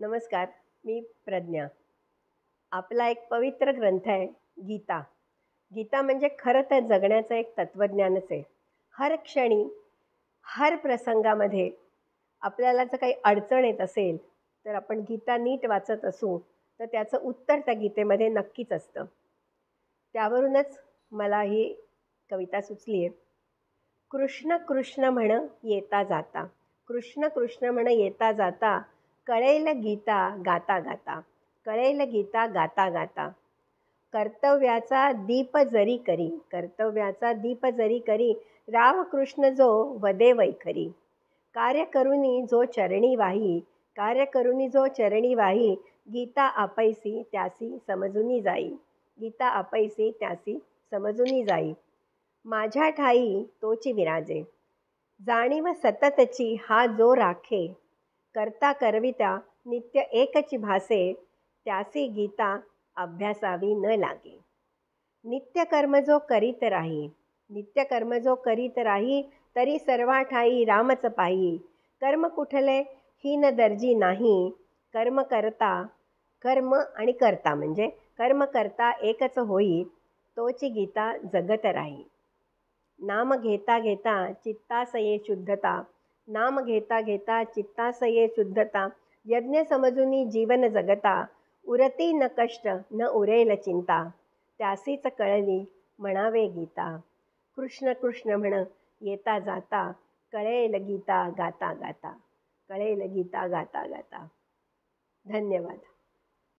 नमस्कार. मी प्रज्ञा. आपला एक पवित्र ग्रंथ आहे गीता. गीता म्हणजे खरं तर जगण्याचं एक तत्त्वज्ञानच आहे. हर क्षणी, हर प्रसंगामध्ये आपल्याला जर काही अडचण येत असेल, तर आपण गीता नीट वाचत असू, तर त्याचं उत्तर त्या गीतेमध्ये नक्कीच असतं. त्यावरूनच मला ही कविता सुचली आहे. कृष्ण कृष्ण म्हण येता जाता, कृष्ण कृष्ण म्हण येता जाता, कळेल गीता गाता गाता, कळेल गीता गाता गाता. कर्तव्याचा दीप जरी करी, कर्तव्याचा दीप जरी करी, रामकृष्ण जो वदे वैखरी. कार्य करुनी जो चरणी वाही, कार्य करुनी जो चरणी वाही, गीता आपैसी त्यासी समजूनी जाई, गीता आपैसी त्यासी समजूनी जाई. माझ्या ठाई तोची विराजे, जाणीव सततची हा जो राखे, करता करवित्या नित्य एकची भासे, त्यासी गीता अभ्यासावी न लागे. नित्यकर्म जो करीत राही, नित्यकर्म जो करीत राही, तरी सर्वा ठाई रामच पाही. कर्म कुठले हीन दर्जी नाही, कर्म करता, कर्म आणि करता म्हणजे कर्म करता एकच होई, तोची गीता जगत राही. नाम घेता घेता चित्तास ये शुद्धता, नाम घेता घेता चित्तास ये शुद्धता. यज्ञ समजूनी जीवन जगता, उरती न कष्ट न उरेल चिंता, त्यासीच कळली म्हणावे गीता. कृष्ण कृष्ण म्हण येता जाता, कळेल गीता गाता गाता, कळेल गीता गाता गाता. धन्यवाद.